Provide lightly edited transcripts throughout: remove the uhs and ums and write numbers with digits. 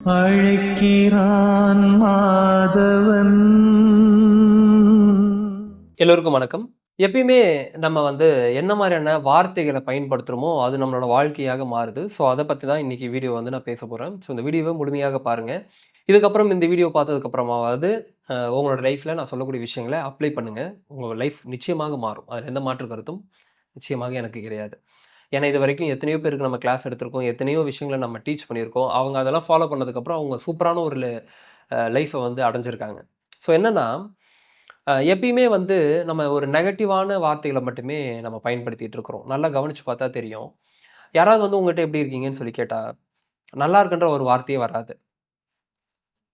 அழைக்கிறான் மாதவன். எல்லோருக்கும் வணக்கம். எப்பயுமே நம்ம என்ன மாரியான வார்த்தைகள பயன்படுத்துறோமோ, அது நம்மளோட வாழ்க்கையாக மாறுது. ஸோ, அத பத்தி தான் இன்னைக்கு வீடியோ நான் பேச போறேன். ஸோ, இந்த வீடியோவ முழுமையாக பாருங்க. இதுக்கப்புறம் இந்த வீடியோ பார்த்ததுக்கு அப்புறமாவது, உங்களோட லைஃப்ல நான் சொல்லக்கூடிய விஷயங்கள அப்ளை பண்ணுங்க. உங்க லைஃப் நிச்சயமாக மாறும். அதுல எந்த மாற்று கருத்தும் நிச்சயமாக எனக்கு கிடையாது. ஏன்னா, இதுவரைக்கும் எத்தனையோ பேருக்கு நம்ம கிளாஸ் எடுத்திருக்கோம். எத்தனையோ விஷயங்கள நம்ம டீச் பண்ணியிருக்கோம். அவங்க அதெல்லாம் ஃபாலோ பண்ணதுக்கப்புறம், அவங்க சூப்பரான ஒரு லைஃப அடைஞ்சிருக்காங்க. ஸோ என்னன்னா, எப்பயுமே நம்ம ஒரு நெகட்டிவான வார்த்தைகள மட்டுமே நம்ம பயன்படுத்திட்டு இருக்கிறோம். நல்லா கவனிச்சு பார்த்தா தெரியும். யாராவது உங்கட்ட எப்படி இருக்கீங்கன்னு சொல்லி கேட்டா, நல்லா இருக்குன்ற ஒரு வார்த்தையே வராது.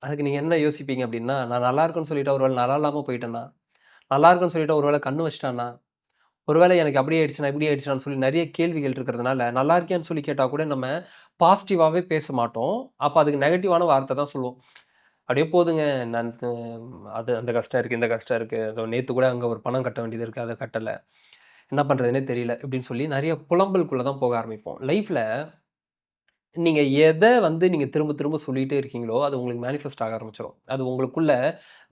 அதுக்கு நீங்க என்ன யோசிப்பீங்க அப்படின்னா, நான் நல்லா இருக்குன்னு சொல்லிட்டா ஒரு வேள நல்லா இல்லாம போயிட்டேனா? நல்லா இருக்குன்னு சொல்லிட்டா ஒரு வேள கண்ணு வச்சுட்டானா? ஒரு வேளை எனக்கு அப்படி ஆயிடுச்சுனா, இப்படி ஆயிடுச்சுனான்னு சொல்லி நெறைய கேள்விகள் இருக்கிறதுனால, நல்லா இருக்கியான்னு சொல்லி கேட்டா கூட நம்ம பாசிட்டிவாவே பேச மாட்டோம். அப்ப அதுக்கு நெகட்டிவான வார்த்தை தான் சொல்லுவோம். அப்படியே போதுங்க. நான் அது அந்த கஷ்டம் இருக்கு, இந்த கஷ்டம் இருக்கு. அதோ நேத்து கூட அங்க ஒரு பணம் கட்ட வேண்டியது இருக்கு. அத கட்டல. என்ன பண்றதுன்னே தெரியல. இப்படின்னு சொல்லி நெறைய புலம்பலுக்குள்ள தான் போக ஆரம்பிப்போம். லைஃப்ல நீங்க எத நீங்க திரும்ப திரும்ப சொல்லிட்டே இருக்கீங்களோ, அது உங்களுக்கு மேனிஃபெஸ்ட் ஆக ஆரம்பிச்சுரும். அது உங்களுக்குள்ள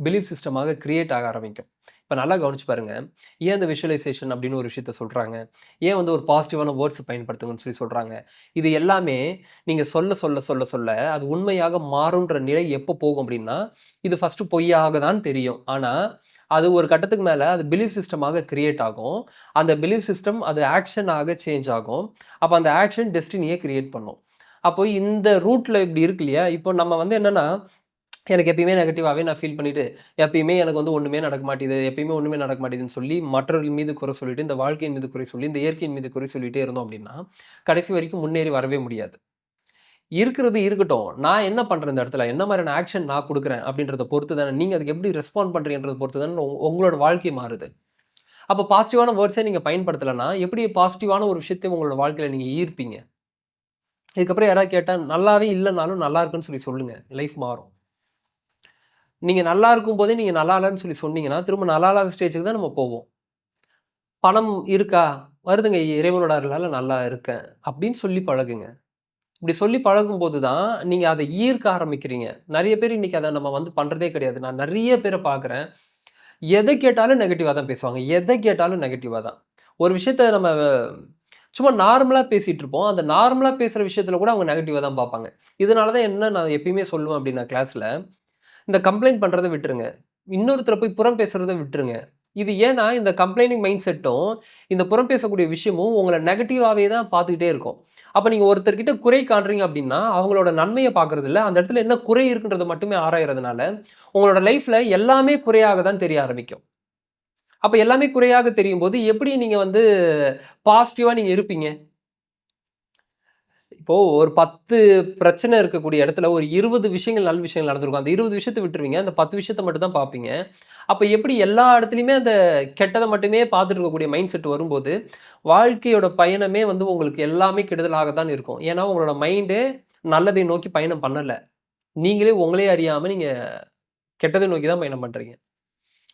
பிலீஃப் சிஸ்டமாக கிரியேட் ஆக ஆரம்பிக்கும். இப்ப நல்லா கவனிச்சு பாருங்க. ஏன் இந்த விஷுவலைசேஷன் அப்படின்னு ஒரு விஷயத்த சொல்றாங்க? ஏன் ஒரு பாசிட்டிவான வேர்ட்ஸ் பயன்படுத்துங்கன்னு சொல்லி சொல்றாங்க? இது எல்லாமே நீங்க சொல்ல அது உண்மையாக மாறும்ன்ற நிலை எப்போ போகும் அப்படின்னா, இது ஃபர்ஸ்ட்டு பொய்யாக தான் தெரியும். ஆனா, அது ஒரு கட்டத்துக்கு மேல அது பிலீஃப் சிஸ்டமாக கிரியேட் ஆகும். அந்த பிலீஃப் சிஸ்டம் அது ஆக்ஷன் ஆக சேஞ்ச் ஆகும். அப்ப அந்த ஆக்ஷன் டெஸ்டினிய கிரியேட் பண்ணும். அப்போ இந்த ரூட்ல இப்படி இருக்கு இல்லையா? இப்போ நம்ம என்னன்னா, எனக்கு எப்பயுமே நெகட்டிவாவே நான் ஃபீல் பண்ணிட்டு, எப்பயுமே எனக்கு ஒண்ணுமே நடக்க மாட்டேங்குது, எப்பயுமே ஒண்ணுமே நடக்க மாட்டேங்குதுன்னு சொல்லி, மற்றவர்கள் மீது குறை சொல்லிட்டு, இந்த வாழ்க்கையின் மீது குறை சொல்லி, இந்த இயற்கையின் மீது குறை சொல்லிட்டே இருந்தோம் அப்படின்னா, கடைசி வரைக்கும் முன்னேறி வரவே முடியாது. இருக்கிறது இருக்கட்டும். நான் என்ன பண்றேன் இந்த இடத்துல? என்ன மாரியான ஆக்ஷன் நான் குடுக்குறேன் அப்படின்றத பொறுத்து தானே, நீங்க அதுக்கு எப்படி ரெஸ்பாண்ட் பண்றீங்கன்றத பொறுத்து தானே உங்களோட வாழ்க்கை மாறுது. அப்ப பாசிட்டிவான வேர்ட்ஸே நீங்க பயன்படுத்தலன்னா, எப்படி பாசிட்டிவான ஒரு விஷயத்த உங்களோட வாழ்க்கையில நீங்க ஈர்ப்பீங்க? இதுக்கப்புறம் யாராவது கேட்டா, நல்லாவே இல்லனாலும் நல்லா இருக்குன்னு சொல்லி சொல்லுங்க. லைஃப் மாறும். நீங்க நல்லா இருக்கும்போதே நீங்க நல்லா இல்லன்னு சொல்லி சொன்னீங்கன்னா, திரும்ப நல்லா இல்லாத ஸ்டேஜ்க்கு தான் நம்ம போவோம். பணம் இருக்கா? வருதுங்க. இறைவனோட அருளால நல்லா இருக்கேன். அப்படின்னு சொல்லி பழகுங்க. இப்படி சொல்லி பழகும்போது தான், நீங்க அத ஈர்க்க ஆரம்பிக்கிறீங்க. நெறைய பேர் இன்னைக்கு அத நம்ம பண்றதே கிடையாது. நான் நெறைய பேர பார்க்குறேன். எத கேட்டாலும் நெகட்டிவா தான் பேசுவாங்க. எத கேட்டாலும் நெகட்டிவா தான். ஒரு விஷயத்த நம்ம சும்மா நார்மலா பேசிட்டு இருப்போம். அந்த நார்மலா பேசுற விஷயத்துல கூட அவங்க நெகட்டிவா தான் பார்ப்பாங்க. இதனால தான் நான் எப்பயுமே சொல்லுவேன் அப்படின்னா கிளாஸ்ல, இந்த கம்ப்ளைண்ட் பண்றத விட்டுருங்க. இன்னொருத்தர போய் புறம் பேசுறத விட்டுருங்க. இது ஏன்னா, இந்த கம்ப்ளைனிங் மைண்ட் செட்டும், இந்த புறம் பேசக்கூடிய விஷயமும் உங்கள நெகட்டிவாவே தான் பார்த்துக்கிட்டே இருக்கும். அப்ப நீங்க ஒருத்தர்கிட்ட குறை காண்றீங்க அப்டின்னா, அவங்களோட நன்மைய பார்க்கறதில்ல. அந்த இடத்துல என்ன குறை இருக்குன்றத மட்டுமே ஆராயறதுனால, உங்களோட லைஃப்ல எல்லாமே குறையாக தான் தெரிய ஆரம்பிக்கும். அப்ப எல்லாமே குறையாக தெரியும்போது, எப்படி நீங்க பாசிட்டிவா நீங்க இருப்பீங்க? இப்போ ஒரு 10 பிரச்சனை இருக்கக்கூடிய இடத்துல, ஒரு 20 விஷயங்கள், நல்ல விஷயங்கள் நடந்திருக்கும். அந்த 20 விஷயத்த விட்டுருவீங்க. அந்த 10 விஷயத்த மட்டும் தான் பார்ப்பீங்க. அப்ப எப்படி எல்லா இடத்துலயுமே அந்த கெட்டத மட்டுமே பார்த்துட்டு இருக்கக்கூடிய மைண்ட் செட் வரும்போது, வாழ்க்கையோட பயணமே உங்களுக்கு எல்லாமே கெடுதலாக தான் இருக்கும். ஏன்னா, உங்களோட மைண்டே நல்லதை நோக்கி பயணம் பண்ணல. நீங்களே உங்களே அறியாம நீங்க கெட்டதை நோக்கி தான் பயணம் பண்றீங்க.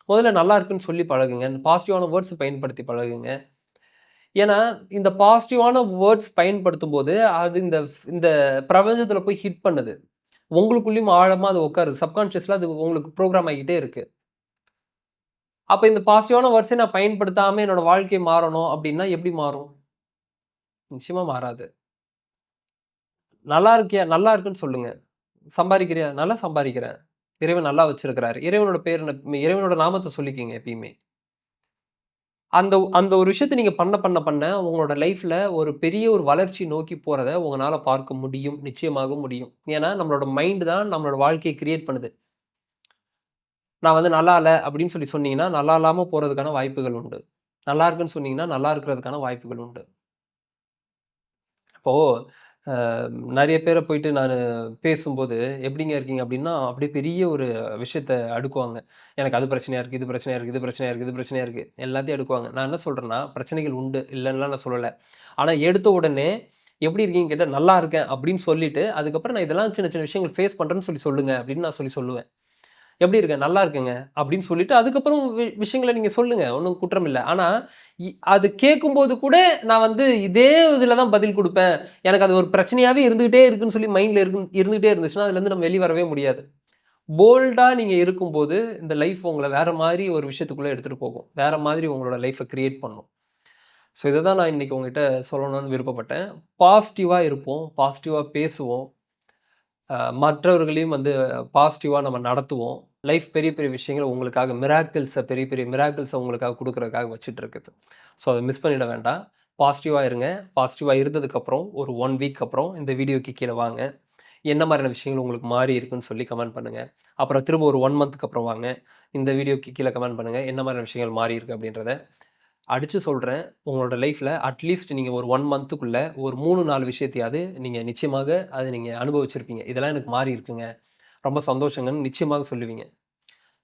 முதல்ல நல்லா இருக்குன்னு சொல்லி பழகுங்க. பாசிட்டிவான வேர்ட்ஸ் பயன்படுத்தி பழகுங்க. ஏன்னா, இந்த பாசிட்டிவான வேர்ட்ஸ் பயன்படுத்தும்போது, அது இந்த இந்த பிரபஞ்சத்தில போய் ஹிட் பண்ணுது. உங்களுக்குள்ளயும் ஆழமா அது உட்காருது. சப்கான்ஷியஸ்ல அது உங்களுக்கு புரோகிராம் ஆகிட்டே இருக்கு. அப்ப இந்த பாசிட்டிவான வேர்ட்ஸே நான் பயன்படுத்தாம என்னோட வாழ்க்கை மாறணும் அப்டின்னா எப்படி மாறும்? நிச்சயமா மாறாது. நல்லா இருக்கியா? நல்லா இருக்குன்னு சொல்லுங்க. சம்பாரிக்கிறியா? நல்லா சம்பாரிக்கிறேன். இறைவன் நல்லா வச்சிருக்கிறாரு. இறைவனோட பேர் என்ன? இறைவனோட நாமத்த சொல்லிக்கங்க எப்பயுமே. அந்த அந்த ஒரு விஷயத்த நீங்க பண்ண, உங்களோட லைஃப்ல ஒரு பெரிய ஒரு வளர்ச்சி நோக்கி போறத உங்கனால பார்க்க முடியும். நிச்சயமாக முடியும். ஏன்னா, நம்மளோட மைண்ட் தான் நம்மளோட வாழ்க்கைய கிரியேட் பண்ணுது. நான் நல்லா இல்ல அப்படின்னு சொல்லி சொன்னீங்கன்னா, நல்லா இல்லாம போறதுக்கான வாய்ப்புகள் உண்டு. நல்லா இருக்குன்னு சொன்னீங்கன்னா, நல்லா இருக்கிறதுக்கான வாய்ப்புகள் உண்டு. இப்போ அ நெறைய பேர போயிட்டு நானு பேசும்போது, "எப்படிங்க இருக்கீங்க?" அப்படின்னா, அப்படியே பெரிய ஒரு விஷயத்த அடுக்குவாங்க. எனக்கு அது பிரச்சனையா இருக்கு, இது பிரச்சனையா இருக்கு, இது பிரச்சனையா இருக்கு, இது பிரச்சனையா இருக்கு. எல்லாத்தையும் அடுக்குவாங்க. நான் என்ன சொல்றேன்னா, பிரச்சனைகள் உண்டு, இல்லன்னுலாம் நான் சொல்லல. ஆனா எடுத்த உடனே, "எப்படி இருக்கீங்கன்னு?" கேட்டா, "நல்லா இருக்கேன்" அப்படின்னு சொல்லிட்டு, அதுக்கப்புறம் நான் இதெல்லாம் சின்ன சின்ன விஷயங்கள் ஃபேஸ் பண்றேன்னு சொல்லி சொல்லுங்க அப்படின்னு நான் சொல்லுவேன். "எப்படி இருக்க? நல்லா இருக்கேங்க." அப்படின்னு சொல்லிட்டு அதுக்கப்புறம் விஷயங்கள நீங்க சொல்லுங்க. ஒண்ணும் குற்றம் இல்ல. ஆனா, அது கேட்கும்போது கூட நான் வந்து இதே இதுல தான் பதில் குடுப்பேன். எனக்கு அது ஒரு பிரச்சனையாவே இருந்துகிட்டே இருக்குன்னு சொல்லி மைண்ட்ல இருந்துகிட்டே இருந்துச்சுன்னா, அதுலருந்து நம்ம வெளிய வரவே முடியாது. போல்டா நீங்க இருக்கும்போது, இந்த லைஃப் உங்கள வேற மாரி ஒரு விஷயத்துக்குள்ள எடுத்துட்டு போகும். வேற மாதிரி உங்களோட லைஃப்ப கிரியேட் பண்ணும். ஸோ இத தான் நான் இன்னைக்கு உங்ககிட்ட சொல்லணும்னு விருப்பப்பட்டேன். பாசிட்டிவா இருப்போம். பாசிட்டிவா பேசுவோம். மற்றவர்களையும் வந்து பாசிட்டிவா நம்ம நடத்துவோம். லைஃப் பெரிய பெரிய விஷயங்கள உங்களுக்காக பெரிய பெரிய மிராக்கிள்ஸ உங்களுக்காக குடுக்குறதுக்காக வச்சுட்டு இருக்குது. ஸோ அத மிஸ் பண்ணிட வேண்டாம். பாசிட்டிவா இருங்க. பாசிட்டிவா இருந்ததுக்கப்புறம் ஒரு 1 வீக் அப்புறம் இந்த வீடியோக்கு கீழ வாங்க. என்ன மாரியான விஷயங்கள் உங்களுக்கு மாறி இருக்குன்னு சொல்லி கமெண்ட் பண்ணுங்க. அப்புறம் திரும்ப ஒரு 1 மந்த்க்கு அப்புறம் வாங்க. இந்த வீடியோக்கு கீழ கமெண்ட் பண்ணுங்க. என்ன மாரியான விஷயங்கள் மாறி இருக்கு அப்படின்றத. அடிச்சு சொல்றேன். உங்களோட லைஃப்ல அட்லீஸ்ட் நீங்க ஒரு 1 மந்த்துக்குள்ள ஒரு 3, 4 விஷயத்தையாவது நீங்க நிச்சயமாக அத நீங்க அனுபவிச்சிருப்பீங்க. இதெல்லாம் எனக்கு மாறி இருக்குங்க. ரொம்ப சந்தோஷங்கன்னு நிச்சயமாக சொல்லுவீங்க.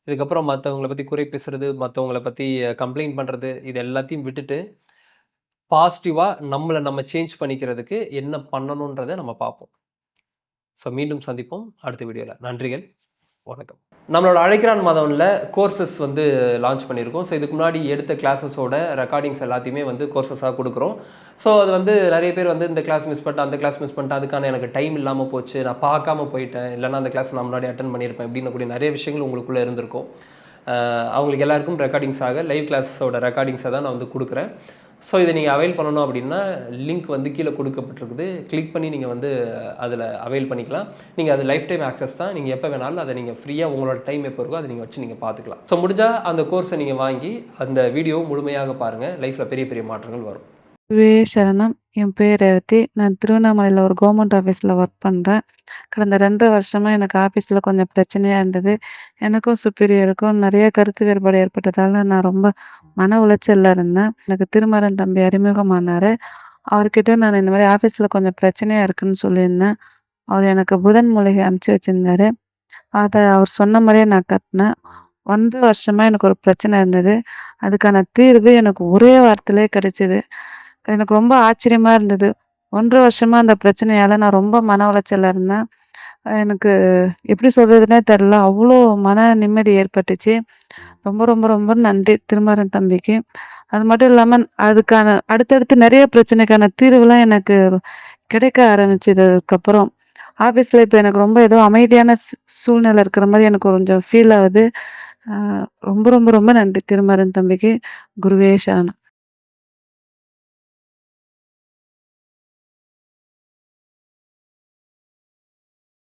இதுக்கப்புறம் மத்தவங்கள பத்தி குறை பேசுறது, மத்தவங்கள பத்தி கம்ப்ளைண்ட் பண்றது, இது எல்லாத்தையும் விட்டுட்டு, பாசிட்டிவா நம்மள நம்ம சேஞ்ச் பண்ணிக்கிறதுக்கு என்ன பண்ணணுன்றத நம்ம பார்ப்போம். ஸோ மீண்டும் சந்திப்போம் அடுத்த வீடியோல. நன்றிகள். வணக்கம். நம்மளோட அழைக்கிறான் மாதவன்ல கோர்சஸ் வந்து லான்ச் பண்ணியிருக்கோம். ஸோ இதுக்கு முன்னாடி எடுத்த கிளாஸஸோட ரெக்கார்டிங்ஸ் எல்லாத்தையுமே வந்து கோர்சஸா குடுக்குறோம். ஸோ அது வந்து நெறைய பேர் வந்து இந்த கிளாஸ் மிஸ் பண்ணிட்டேன், அந்த கிளாஸ் மிஸ் பண்ணிட்டேன். அதுக்கான எனக்கு டைம் இல்லாம போச்சு. நான் பார்க்காம போயிட்டேன். இல்லன்னா அந்த கிளாஸ் நான் முன்னாடி அட்டெண்ட் பண்ணியிருப்பேன். இப்படின்னக்கூடிய நெறைய விஷயங்கள் உங்களுக்குள்ள இருந்திருக்கும். அவங்களுக்கு எல்லாருக்கும் ரெக்கார்டிங்ஸாக லைவ் கிளாஸோட ரெக்கார்டிங்ஸ தான் நான் வந்து குடுக்குறேன். ஸோ இத நீங்க அவைல் பண்ணணும் அப்படின்னா, லிங்க் வந்து கீழ குடுக்கப்பட்டிருக்குது. கிளிக் பண்ணி நீங்க வந்து அதில அவைல் பண்ணிக்கலாம். நீங்க அது லைஃப் டைம் ஆக்சஸ் தான். நீங்க எப்ப வேணாலும் அத நீங்க ஃப்ரீயா உங்களோட டைம் எப்போ இருக்கோ, அத நீங்க வச்சு நீங்க பார்த்துக்கலாம். ஸோ முடிஞ்சா அந்த கோர்ஸ நீங்க வாங்கி, அந்த வீடியோவ முழுமையாக பாருங்க. லைஃப்ல பெரிய பெரிய மாற்றங்கள் வரும். வே சரணம். என் பேர் ரேவதி. நான் திருவண்ணாமலையில ஒரு கவர்மெண்ட் ஆஃபீஸ்ல ஒர்க் பண்றேன். கடந்த 2 வருஷமா எனக்கு ஆஃபீஸ்ல கொஞ்சம் பிரச்சனையா இருந்தது. எனக்கும் சுப்பீரியருக்கும் நெறைய கருத்து வேறுபாடு ஏற்பட்டதால நான் ரொம்ப மன உளைச்சல்ல இருந்தேன். எனக்கு திருமகன் தம்பி அறிமுகமானாரு. அவர்கிட்ட நான் இந்த மாரி ஆஃபீஸ்ல கொஞ்சம் பிரச்சனையா இருக்குன்னு சொல்லியிருந்தேன். அவர் எனக்கு புதன் மூலிகை அனுப்பிச்சு வச்சிருந்தாரு. அத அவர் சொன்ன மாரியே நான் கட்னேன். 1 1/2 வருஷமா எனக்கு ஒரு பிரச்சனை இருந்தது. அதுக்கான தீர்வு எனக்கு ஒரே வாரத்திலே கிடைச்சது. எனக்கு ரொம்ப ஆச்சரியமா இருந்தது. 1 1/2 வருஷமா அந்த பிரச்சனையால நான் ரொம்ப மன உளைச்சல்ல இருந்தேன். எனக்கு எப்படி சொல்றதுன்னே தெரியல. அவ்ளோ மன நிம்மதி ஏற்பட்டுச்சு. ரொம்ப ரொம்ப ரொம்ப நன்றி திருமாறன் தம்பிக்கு. அது மட்டும் இல்லாம அதுக்கான அடுத்தடுத்து நெறைய பிரச்சனைக்கான தீர்வுலாம் எனக்கு கிடைக்க ஆரம்பிச்சது அதுக்கப்புறம். ஆஃபீஸ்ல இப்ப எனக்கு ரொம்ப ஏதோ அமைதியான சூழ்நிலை இருக்கிற மாரி எனக்கு கொஞ்சம் ஃபீல் ஆகுது. அ ரொம்ப ரொம்ப ரொம்ப நன்றி திருமாறன் தம்பிக்கு. குருவே சரணம்.